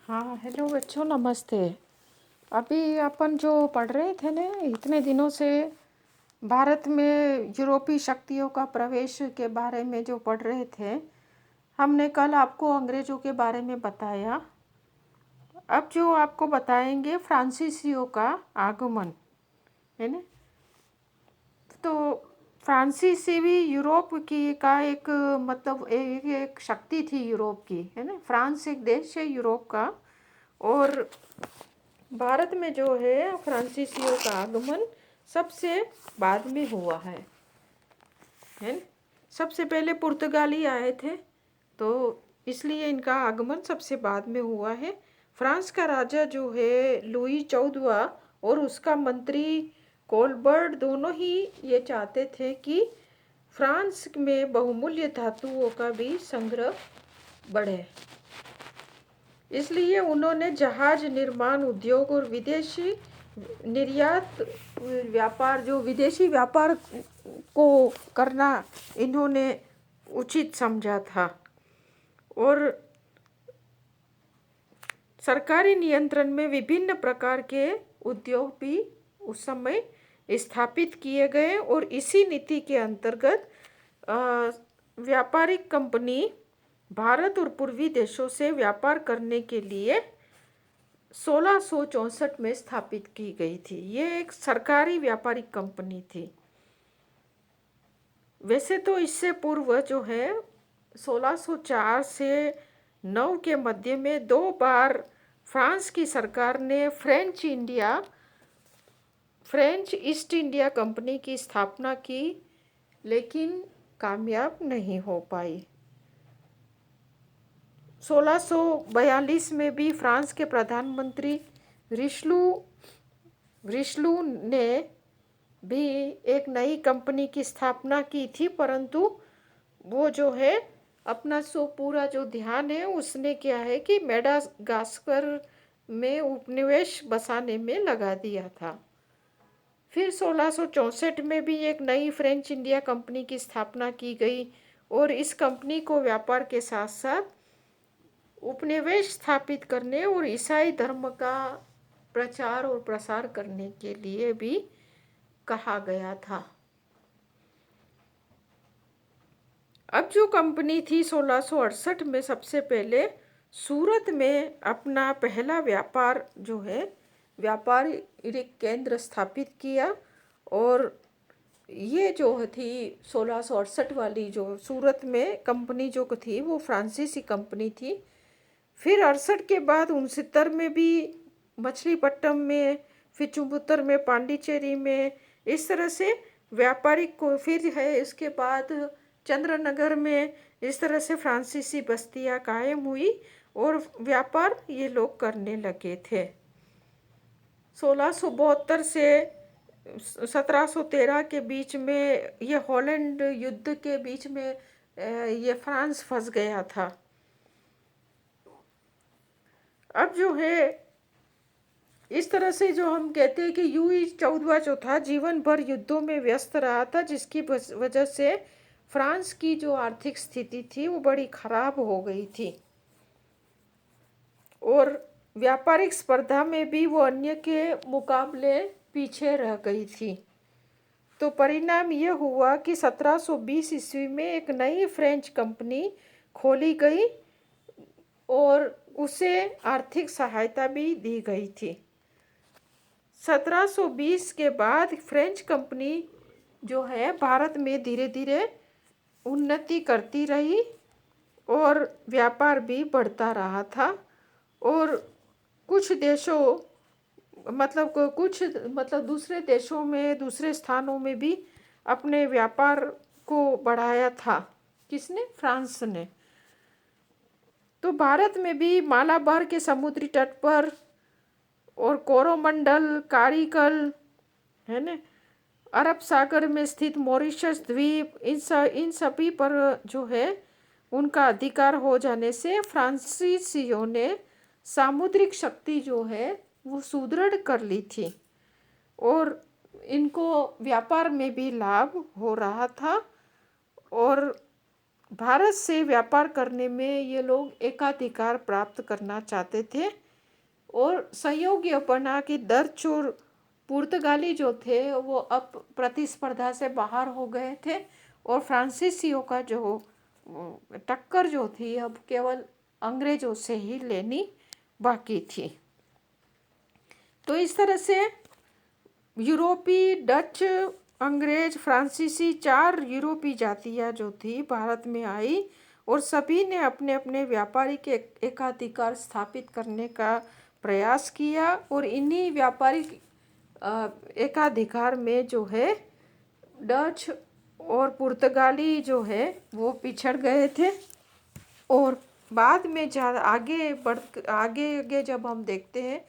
हाँ, हेलो बच्चों, नमस्ते। अभी अपन जो पढ़ रहे थे ना, इतने दिनों से भारत में यूरोपीय शक्तियों का प्रवेश के बारे में जो पढ़ रहे थे। हमने कल आपको अंग्रेज़ों के बारे में बताया। अब जो आपको बताएंगे फ्रांसीसियों का आगमन, है ना। तो फ्रांसीसी भी यूरोप की का एक मतलब एक शक्ति थी यूरोप की, है ना। फ्रांस एक देश है यूरोप का। और भारत में जो है फ्रांसीसियों का आगमन सबसे बाद में हुआ है न? सबसे पहले पुर्तगाली आए थे, तो इसलिए इनका आगमन सबसे बाद में हुआ है। फ्रांस का राजा जो है लुई 14वां और उसका मंत्री कोलबर्ट दोनों ही ये चाहते थे कि फ्रांस में बहुमूल्य धातुओं का भी संग्रह बढ़े। इसलिए उन्होंने जहाज निर्माण उद्योग और विदेशी निर्यात व्यापार, जो विदेशी व्यापार को करना इन्होंने उचित समझा था। और सरकारी नियंत्रण में विभिन्न प्रकार के उद्योग भी उस समय स्थापित किए गए और इसी नीति के अंतर्गत व्यापारिक कंपनी भारत और पूर्वी देशों से व्यापार करने के लिए 1664 में स्थापित की गई थी। ये एक सरकारी व्यापारिक कंपनी थी। वैसे तो इससे पूर्व जो है 1604 से 9 के मध्य में 2 बार फ्रांस की सरकार ने फ्रेंच ईस्ट इंडिया कंपनी की स्थापना की, लेकिन कामयाब नहीं हो पाई। 1642 में भी फ्रांस के प्रधानमंत्री रिशलू ने भी एक नई कंपनी की स्थापना की थी, परंतु वो जो है अपना पूरा जो ध्यान है उसने क्या है कि मेडागास्कर में उपनिवेश बसाने में लगा दिया था। फिर 1664 में भी एक नई फ्रेंच इंडिया कंपनी की स्थापना की गई और इस कंपनी को व्यापार के साथ साथ उपनिवेश स्थापित करने और ईसाई धर्म का प्रचार और प्रसार करने के लिए भी कहा गया था। अब जो कंपनी थी 1668 में सबसे पहले सूरत में अपना पहला व्यापार जो है व्यापारिक केंद्र स्थापित किया। और ये जो थी 1668 वाली जो सूरत में कंपनी जो थी वो फ्रांसीसी कंपनी थी। फिर 68 के बाद 69 में भी मछलीपट्टनम में, फिर 74 में पांडिचेरी में, इस तरह से व्यापारिक को फिर है। इसके बाद चंद्रनगर में इस तरह से फ्रांसीसी बस्तियां कायम हुई और व्यापार ये लोग करने लगे थे। 1672 से 1713 के बीच में ये हॉलैंड युद्ध के बीच में ये फ्रांस फंस गया था। अब जो है इस तरह से जो हम कहते हैं कि लुई 14वां जो था जीवन भर युद्धों में व्यस्त रहा था, जिसकी वजह से फ्रांस की जो आर्थिक स्थिति थी वो बड़ी खराब हो गई थी और व्यापारिक स्पर्धा में भी वो अन्य के मुकाबले पीछे रह गई थी। तो परिणाम यह हुआ कि 1720 ईस्वी में एक नई फ्रेंच कंपनी खोली गई और उसे आर्थिक सहायता भी दी गई थी। 1720 के बाद फ्रेंच कंपनी जो है भारत में धीरे धीरे उन्नति करती रही और व्यापार भी बढ़ता रहा था। और कुछ देशों मतलब दूसरे देशों में, दूसरे स्थानों में भी अपने व्यापार को बढ़ाया था। किसने? फ्रांस ने। तो भारत में भी मालाबार के समुद्री तट पर और कोरोमंडल, कारिकल, है ना, अरब सागर में स्थित मॉरिशस द्वीप, इन सभी पर जो है उनका अधिकार हो जाने से फ्रांसीसियों ने सामुद्रिक शक्ति जो है वो सुदृढ़ कर ली थी और इनको व्यापार में भी लाभ हो रहा था। और भारत से व्यापार करने में ये लोग एकाधिकार प्राप्त करना चाहते थे और सहयोगी बना कि डच और पुर्तगाली जो थे वो अब प्रतिस्पर्धा से बाहर हो गए थे और फ्रांसीसियों का जो टक्कर जो थी अब केवल अंग्रेजों से ही लेनी बाकी थी। तो इस तरह से यूरोपी, डच, अंग्रेज, फ्रांसीसी 4 यूरोपी जातियां जो थी भारत में आई और सभी ने अपने अपने व्यापारिक एकाधिकार स्थापित करने का प्रयास किया और इन्हीं व्यापारिक एकाधिकार में जो है डच और पुर्तगाली जो है वो पिछड़ गए थे। और बाद में ज़्यादा आगे जब हम देखते हैं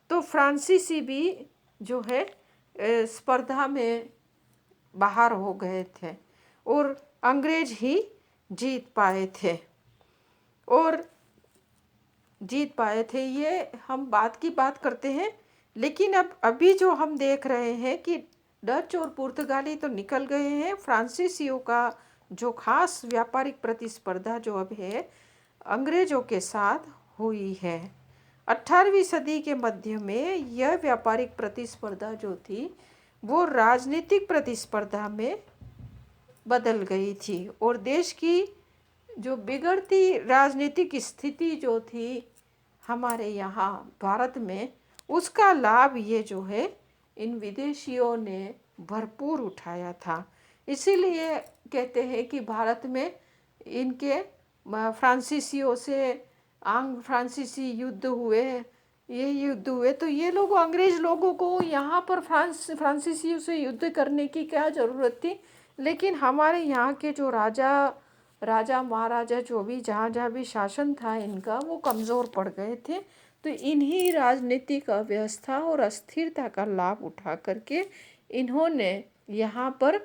तो फ्रांसीसी भी जो है स्पर्धा में बाहर हो गए थे और अंग्रेज ही जीत पाए थे ये हम बात की बात करते हैं। लेकिन अब अभी जो हम देख रहे हैं कि डच और पुर्तगाली तो निकल गए हैं, फ्रांसीसियों का जो खास व्यापारिक प्रतिस्पर्धा जो अब है अंग्रेजों के साथ हुई है। 18वीं सदी के मध्य में यह व्यापारिक प्रतिस्पर्धा जो थी वो राजनीतिक प्रतिस्पर्धा में बदल गई थी और देश की जो बिगड़ती राजनीतिक स्थिति जो थी हमारे यहाँ भारत में, उसका लाभ ये जो है इन विदेशियों ने भरपूर उठाया था। इसीलिए कहते हैं कि भारत में इनके फ्रांसीसियों से फ्रांसीसी युद्ध हुए तो ये लोग अंग्रेज लोगों को यहाँ पर फ्रांसीसियों से युद्ध करने की क्या ज़रूरत थी। लेकिन हमारे यहाँ के जो राजा महाराजा जो भी जहाँ भी शासन था इनका वो कमज़ोर पड़ गए थे। तो इन्हीं राजनीतिक अव्यवस्था और अस्थिरता का लाभ उठा करके इन्होंने यहाँ पर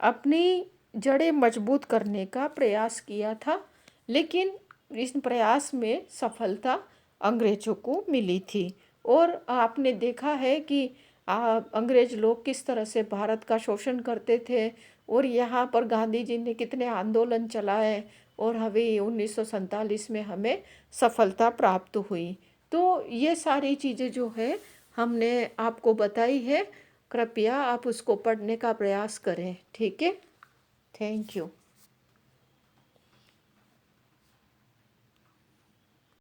अपनी जड़ें मजबूत करने का प्रयास किया था। लेकिन इस प्रयास में सफलता अंग्रेज़ों को मिली थी और आपने देखा है कि अंग्रेज लोग किस तरह से भारत का शोषण करते थे और यहाँ पर गांधी जी ने कितने आंदोलन चलाए और हमें 1947 में हमें सफलता प्राप्त हुई। तो ये सारी चीज़ें जो है हमने आपको बताई है, कृपया आप उसको पढ़ने का प्रयास करें। ठीक है, थैंक यू।